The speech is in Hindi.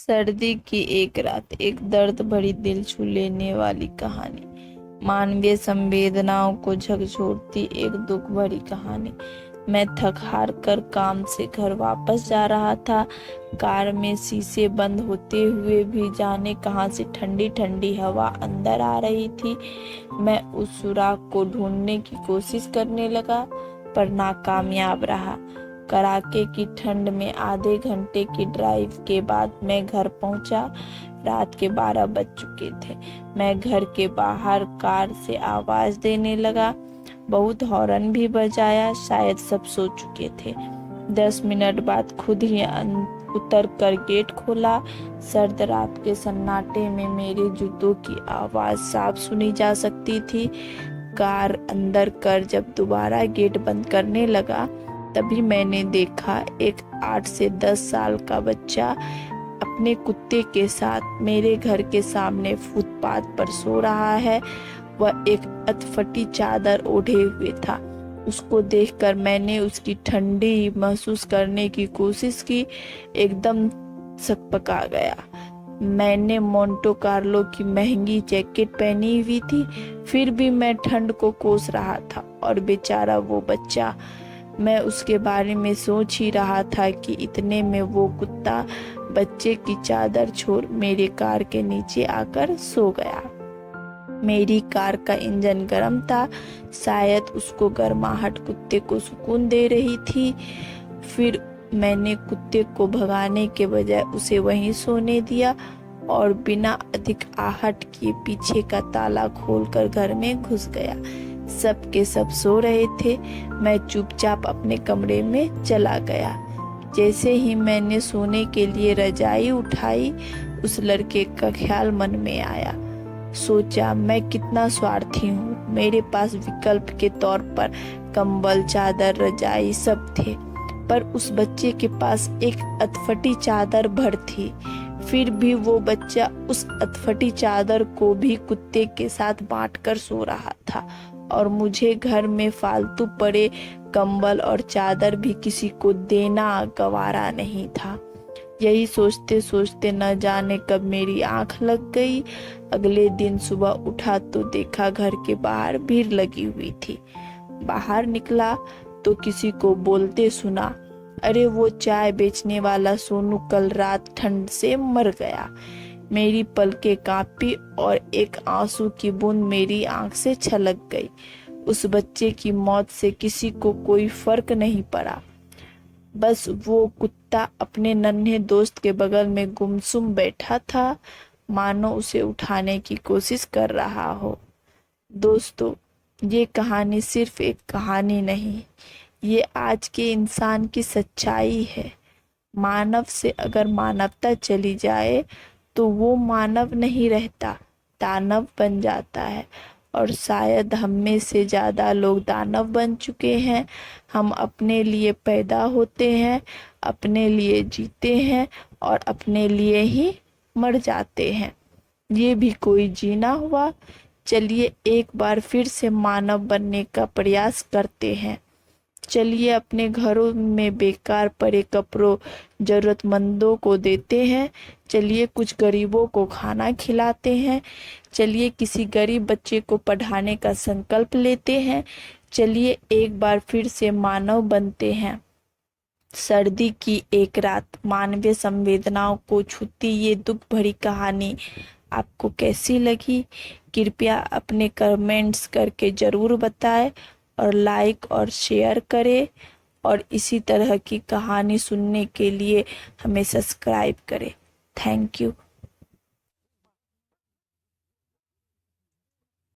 सर्दी की एक रात, एक दर्द भरी दिल छू लेने वाली कहानी। मानवीय संवेदनाओं को झकझोरती एक दुख भरी कहानी। मैं थक हार कर काम से घर वापस जा रहा था। कार में शीशे बंद होते हुए भी जाने कहां से ठंडी ठंडी हवा अंदर आ रही थी। मैं उस सुराग को ढूंढने की कोशिश करने लगा, पर नाकामयाब रहा। कड़ाके की ठंड में आधे घंटे की ड्राइव के बाद मैं घर पहुंचा। रात के 12 बज चुके थे। मैं घर के बाहर कार से आवाज देने लगा, बहुत हॉर्न भी बजाया, शायद सब सो चुके थे। 10 मिनट बाद खुद ही उतर कर गेट खोला। सर्द रात के सन्नाटे में मेरे जूतों की आवाज साफ सुनी जा सकती थी। कार अंदर कर जब दोबारा गेट बंद करने लगा, तभी मैंने देखा एक 8 से 10 साल का बच्चा अपने कुत्ते के साथ मेरे घर के सामने फुटपाथ पर सो रहा है। वह एक अधफटी चादर ओढ़े हुए था। उसको देखकर मैंने उसकी ठंडी महसूस करने की कोशिश की। एकदम सकपका गया। मैंने मोंटे कार्लो की महंगी जैकेट पहनी हुई थी, फिर भी मैं ठंड को कोस रहा था। और बेचारा वो बच्चा, मैं उसके बारे में सोच ही रहा था कि इतने में वो कुत्ता बच्चे की चादर छोड़ मेरे कार के नीचे आकर सो गया। मेरी कार का इंजन गर्म था, शायद उसको गर्माहट कुत्ते को सुकून दे रही थी। फिर मैंने कुत्ते को भगाने के बजाय उसे वहीं सोने दिया और बिना अधिक आहट किए पीछे का ताला खोलकर घर में घुस गया। सब के सब सो रहे थे। मैं चुपचाप अपने कमरे में चला गया। जैसे ही मैंने सोने के लिए रजाई उठाई, उस लड़के का ख्याल मन में आया। सोचा, मैं कितना स्वार्थी हूँ। मेरे पास विकल्प के तौर पर कंबल, चादर, रजाई सब थे, पर उस बच्चे के पास एक अधफटी चादर भर थी। फिर भी वो बच्चा उस अधफटी चादर को भी कुत्ते के साथ बांटकर सो रहा था, और मुझे घर में फालतू पड़े कंबल और चादर भी किसी को देना गवारा नहीं था। यही सोचते सोचते न जाने कब मेरी आंख लग गई। अगले दिन सुबह उठा तो देखा घर के बाहर भीड़ लगी हुई थी। बाहर निकला तो किसी को बोलते सुना, अरे वो चाय बेचने वाला सोनू कल रात ठंड से मर गया। मेरी पलकें कांपी और एक आंसू की बूंद मेरी आंख से छलक गई। उस बच्चे की मौत से किसी को कोई फर्क नहीं पड़ा, बस वो कुत्ता अपने नन्हे दोस्त के बगल में गुमसुम बैठा था, मानो उसे उठाने की कोशिश कर रहा हो। दोस्तों, ये कहानी सिर्फ एक कहानी नहीं, ये आज के इंसान की सच्चाई है। मानव से अगर मानवता चली जाए तो वो मानव नहीं रहता, दानव बन जाता है। और शायद हम में से ज्यादा लोग दानव बन चुके हैं। हम अपने लिए पैदा होते हैं, अपने लिए जीते हैं और अपने लिए ही मर जाते हैं। ये भी कोई जीना हुआ। चलिए एक बार फिर से मानव बनने का प्रयास करते हैं। चलिए अपने घरों में बेकार पड़े कपड़ों जरूरतमंदों को देते हैं। चलिए कुछ गरीबों को खाना खिलाते हैं। चलिए किसी गरीब बच्चे को पढ़ाने का संकल्प लेते हैं। चलिए एक बार फिर से मानव बनते हैं। सर्दी की एक रात, मानवीय संवेदनाओं को छूती ये दुख भरी कहानी आपको कैसी लगी? कृपया अपने कमेंट्स करके जरूर बताएं और लाइक और शेयर करें, और इसी तरह की कहानी सुनने के लिए हमें सब्सक्राइब करें। Thank you.